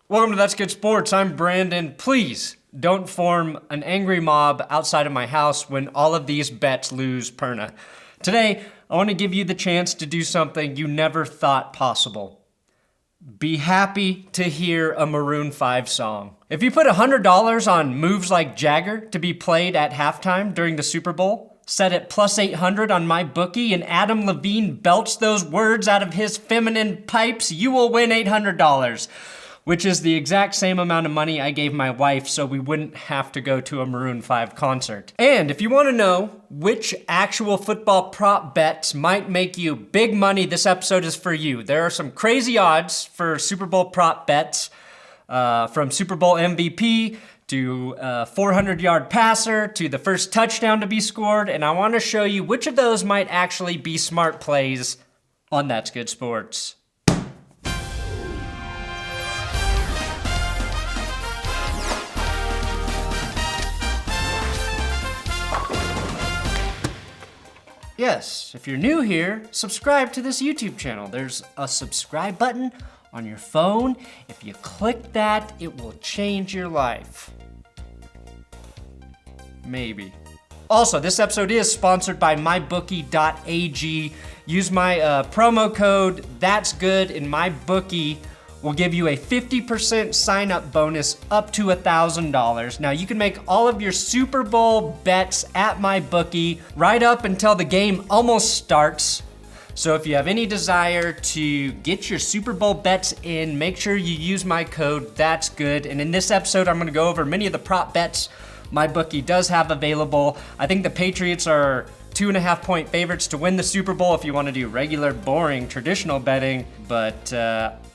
Welcome to That's Good Sports. I'm Brandon. Please don't form an angry mob outside of my house when all of these bets lose perna. Today, I want to give you the chance to do something you never thought possible. Be happy to hear a Maroon 5 song. If you put $100 on Moves Like Jagger to be played at halftime during the Super Bowl, set at plus 800 on my bookie, and Adam Levine belts those words out of his feminine pipes, you will win $800. Which is the exact same amount of money I gave my wife so we wouldn't have to go to a Maroon 5 concert. And if you want to know which actual football prop bets might make you big money, this episode is for you. There are some crazy odds for Super Bowl prop bets, from Super Bowl MVP to 400-yard passer to the first touchdown to be scored, and I want to show you which of those might actually be smart plays on That's Good Sports. Yes, if you're new here, subscribe to this YouTube channel. There's a subscribe button on your phone. If you click that, it will change your life. Maybe. Also, this episode is sponsored by mybookie.ag. Use my promo code That's Good, and MyBookie will give you a 50% sign-up bonus up to $1,000. Now, you can make all of your Super Bowl bets at MyBookie right up until the game almost starts. So if you have any desire to get your Super Bowl bets in, make sure you use my code That's Good. And in this episode, I'm gonna go over many of the prop bets MyBookie does have available. I think the Patriots are 2.5-point favorites to win the Super Bowl if you want to do regular, boring, traditional betting. But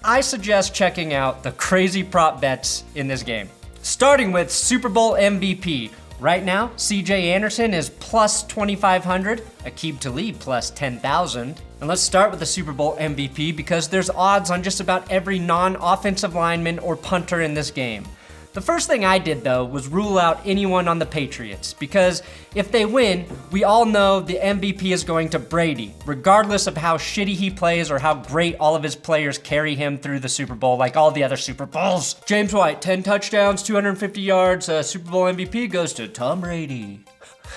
I suggest checking out the crazy prop bets in this game. Starting with Super Bowl MVP. Right now, CJ Anderson is plus 2,500, Aqib Talib plus 10,000. And let's start with the Super Bowl MVP because there's odds on just about every non-offensive lineman or punter in this game. The first thing I did, though, was rule out anyone on the Patriots, because if they win, we all know the MVP is going to Brady, regardless of how shitty he plays or how great all of his players carry him through the Super Bowl, like all the other Super Bowls. James White, 10 touchdowns, 250 yards, Super Bowl MVP goes to Tom Brady.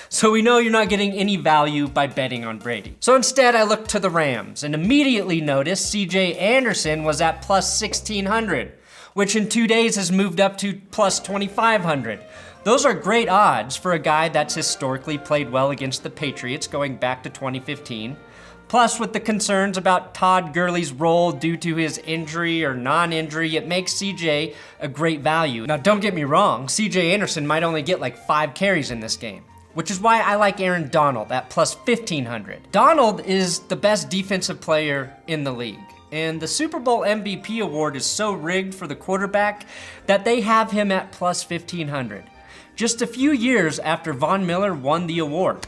So we know you're not getting any value by betting on Brady. So instead, I looked to the Rams and immediately noticed CJ Anderson was at plus 1,600. Which in 2 days has moved up to plus 2,500. Those are great odds for a guy that's historically played well against the Patriots going back to 2015. Plus, with the concerns about Todd Gurley's role due to his injury or non-injury, it makes CJ a great value. Now, don't get me wrong, CJ Anderson might only get like 5 carries in this game, which is why I like Aaron Donald at plus 1,500. Donald is the best defensive player in the league. And the Super Bowl MVP award is so rigged for the quarterback that they have him at plus 1,500, just a few years after Von Miller won the award.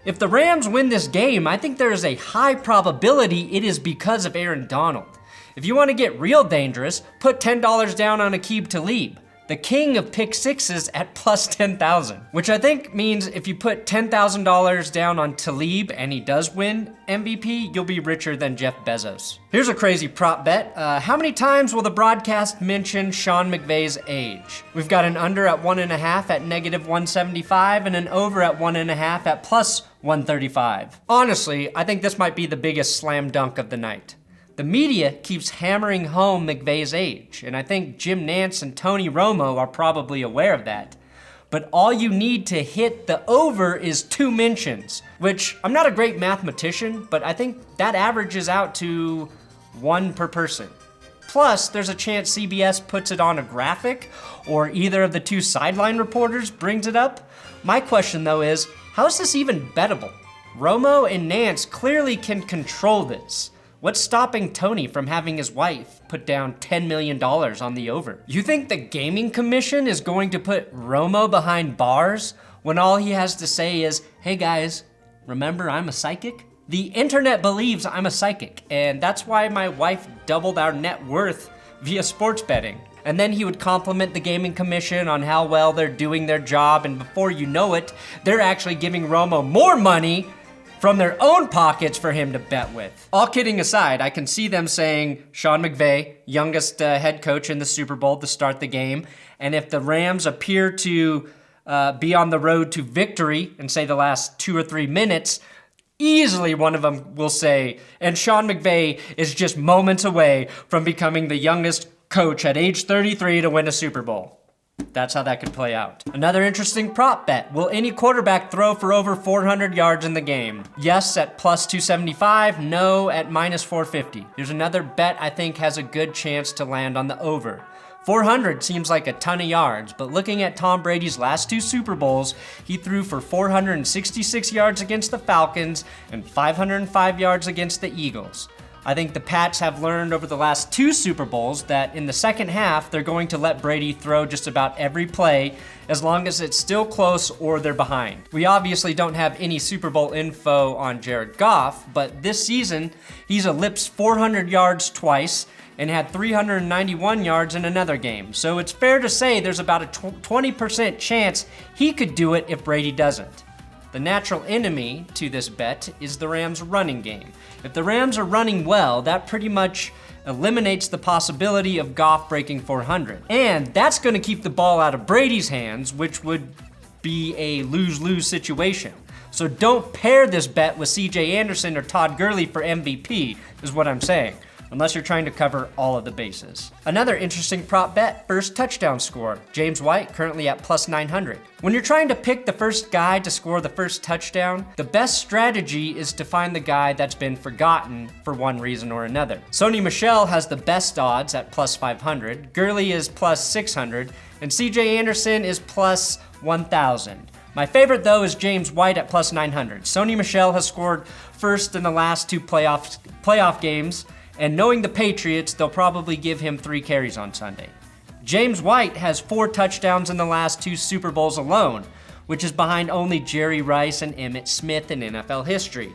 If the Rams win this game, I think there is a high probability it is because of Aaron Donald. If you want to get real dangerous, put $10 down on Aqib Talib, the king of pick sixes at plus 10,000, which I think means if you put $10,000 down on Talib and he does win MVP, you'll be richer than Jeff Bezos. Here's a crazy prop bet. How many times will the broadcast mention Sean McVay's age? We've got an under at 1.5 at negative 175 and an over at 1.5 at plus 135. Honestly, I think this might be the biggest slam dunk of the night. The media keeps hammering home McVay's age, and I think Jim Nantz and Tony Romo are probably aware of that. But all you need to hit the over is 2 mentions, which I'm not a great mathematician, but I think that averages out to 1 per person. Plus, there's a chance CBS puts it on a graphic, or either of the 2 sideline reporters brings it up. My question, though, is how is this even bettable? Romo and Nantz clearly can control this. What's stopping Tony from having his wife put down $10 million on the over? You think the Gaming Commission is going to put Romo behind bars when all he has to say is, hey guys, remember I'm a psychic? The internet believes I'm a psychic, and that's why my wife doubled our net worth via sports betting. And then he would compliment the Gaming Commission on how well they're doing their job, and before you know it, they're actually giving Romo more money from their own pockets for him to bet with. All kidding aside, I can see them saying Sean McVay, youngest head coach in the Super Bowl to start the game. And if the Rams appear to be on the road to victory in, say, the last 2 or 3 minutes, easily one of them will say, and Sean McVay is just moments away from becoming the youngest coach at age 33 to win a Super Bowl. That's how that could play out. Another interesting prop bet. Will any quarterback throw for over 400 yards in the game? Yes at plus 275, no at minus 450. Here's another bet I think has a good chance to land on the over. 400 seems like a ton of yards, but looking at Tom Brady's last 2 Super Bowls, he threw for 466 yards against the Falcons and 505 yards against the Eagles. I think the Pats have learned over the last 2 Super Bowls that in the second half, they're going to let Brady throw just about every play as long as it's still close or they're behind. We obviously don't have any Super Bowl info on Jared Goff, but this season, he's eclipsed 400 yards twice and had 391 yards in another game. So it's fair to say there's about a 20% chance he could do it if Brady doesn't. The natural enemy to this bet is the Rams' running game. If the Rams are running well, that pretty much eliminates the possibility of Goff breaking 400. And that's gonna keep the ball out of Brady's hands, which would be a lose-lose situation. So don't pair this bet with CJ Anderson or Todd Gurley for MVP, is what I'm saying, unless you're trying to cover all of the bases. Another interesting prop bet, first touchdown score. James White currently at plus 900. When you're trying to pick the first guy to score the first touchdown, the best strategy is to find the guy that's been forgotten for one reason or another. Sony Michel has the best odds at plus 500, Gurley is plus 600, and CJ Anderson is plus 1,000. My favorite though is James White at plus 900. Sony Michel has scored first in the last 2 playoff games, and knowing the Patriots, they'll probably give him 3 carries on Sunday. James White has 4 touchdowns in the last 2 Super Bowls alone, which is behind only Jerry Rice and Emmitt Smith in NFL history.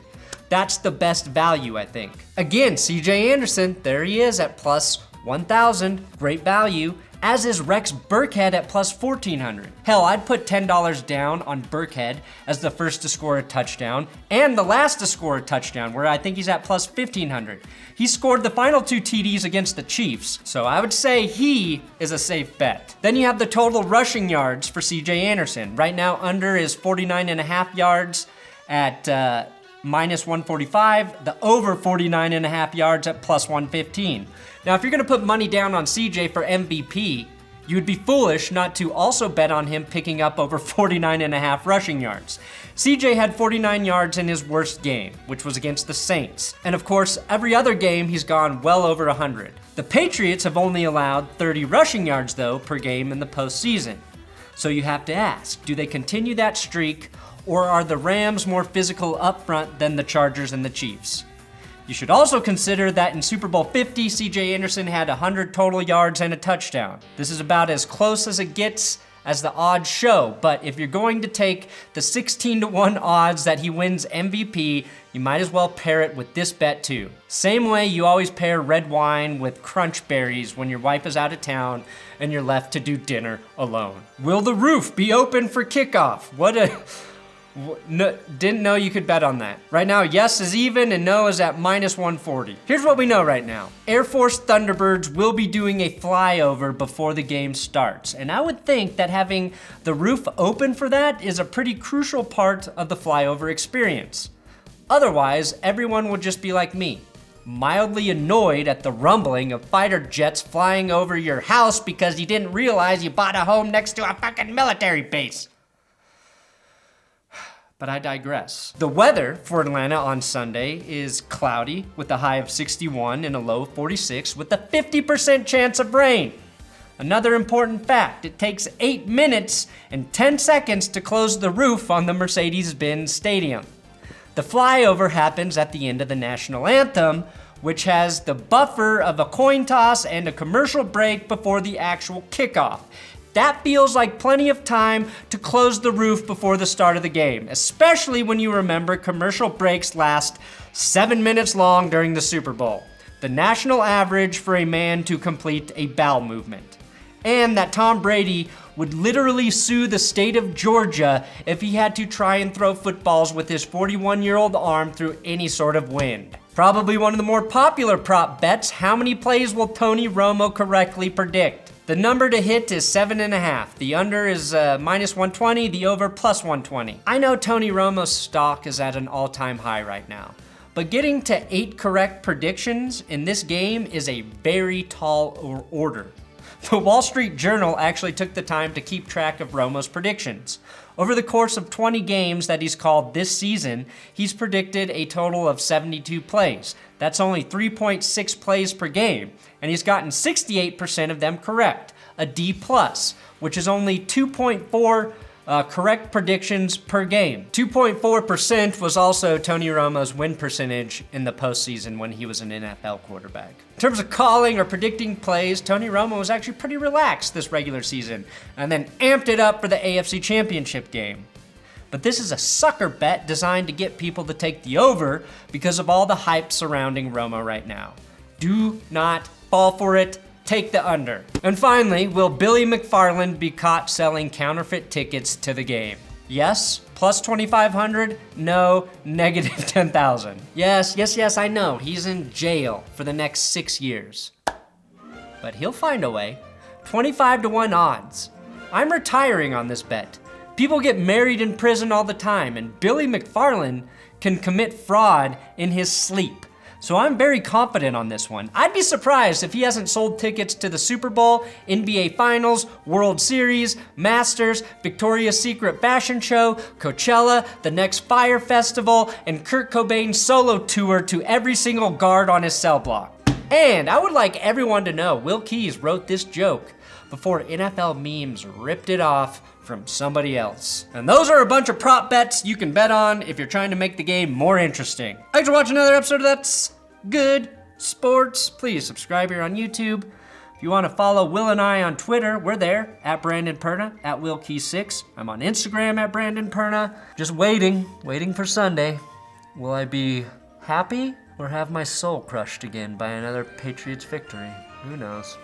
That's the best value, I think. Again, CJ Anderson, there he is at plus 1,000, great value, as is Rex Burkhead at plus 1,400. Hell, I'd put $10 down on Burkhead as the first to score a touchdown and the last to score a touchdown, where I think he's at plus 1,500. He scored the final 2 TDs against the Chiefs, so I would say he is a safe bet. Then you have the total rushing yards for CJ Anderson. Right now, under is 49.5 yards at minus 145, the over 49.5 yards at plus 115. Now, if you're gonna put money down on CJ for MVP, you would be foolish not to also bet on him picking up over 49.5 rushing yards. CJ had 49 yards in his worst game, which was against the Saints. And of course, every other game he's gone well over 100. The Patriots have only allowed 30 rushing yards though per game in the postseason. So you have to ask, do they continue that streak, or are the Rams more physical up front than the Chargers and the Chiefs? You should also consider that in Super Bowl 50, CJ Anderson had 100 total yards and a touchdown. This is about as close as it gets as the odds show, but if you're going to take the 16-1 odds that he wins MVP, you might as well pair it with this bet too. Same way you always pair red wine with crunch berries when your wife is out of town and you're left to do dinner alone. Will the roof be open for kickoff? No, didn't know you could bet on that. Right now, yes is even and no is at minus 140. Here's what we know right now. Air Force Thunderbirds will be doing a flyover before the game starts. And I would think that having the roof open for that is a pretty crucial part of the flyover experience. Otherwise, everyone would just be like me, mildly annoyed at the rumbling of fighter jets flying over your house because you didn't realize you bought a home next to a fucking military base. But I digress. The weather for Atlanta on Sunday is cloudy with a high of 61 and a low of 46 with a 50% chance of rain. Another important fact, it takes 8 minutes and 10 seconds to close the roof on the Mercedes-Benz Stadium. The flyover happens at the end of the national anthem, which has the buffer of a coin toss and a commercial break before the actual kickoff. That feels like plenty of time to close the roof before the start of the game, especially when you remember commercial breaks last 7 minutes long during the Super Bowl, the national average for a man to complete a bowel movement. and that Tom Brady would literally sue the state of Georgia if he had to try and throw footballs with his 41-year-old arm through any sort of wind. Probably one of the more popular prop bets, how many plays will Tony Romo correctly predict? The number to hit is 7.5. The under is minus 120, the over plus 120. I know Tony Romo's stock is at an all-time high right now, but getting to 8 correct predictions in this game is a very tall order. The Wall Street Journal actually took the time to keep track of Romo's predictions. Over the course of 20 games that he's called this season, he's predicted a total of 72 plays. That's only 3.6 plays per game, and he's gotten 68% of them correct, a D+, which is only 2.4 correct predictions per game. 2.4% was also Tony Romo's win percentage in the postseason when he was an NFL quarterback. In terms of calling or predicting plays, Tony Romo was actually pretty relaxed this regular season, and then amped it up for the AFC Championship game. But this is a sucker bet designed to get people to take the over because of all the hype surrounding Romo right now. Do not fall for it. Take the under. And finally, will Billy McFarland be caught selling counterfeit tickets to the game? Yes, plus 2,500. No, negative 10,000. Yes, I know. He's in jail for the next 6 years. But he'll find a way. 25-1 odds. I'm retiring on this bet. People get married in prison all the time, and Billy McFarland can commit fraud in his sleep. So I'm very confident on this one. I'd be surprised if he hasn't sold tickets to the Super Bowl, NBA Finals, World Series, Masters, Victoria's Secret Fashion Show, Coachella, the next Fire Festival, and Kurt Cobain's solo tour to every single guard on his cell block. And I would like everyone to know Will Keys wrote this joke before NFL memes ripped it off from somebody else. And those are a bunch of prop bets you can bet on if you're trying to make the game more interesting. Thanks for watching another episode of That's Good Sports. Please subscribe here on YouTube. If you want to follow Will and I on Twitter, we're there, at Brandon Perna, at WillKey6. I'm on Instagram at Brandon Perna. Just waiting for Sunday. Will I be happy or have my soul crushed again by another Patriots victory? Who knows?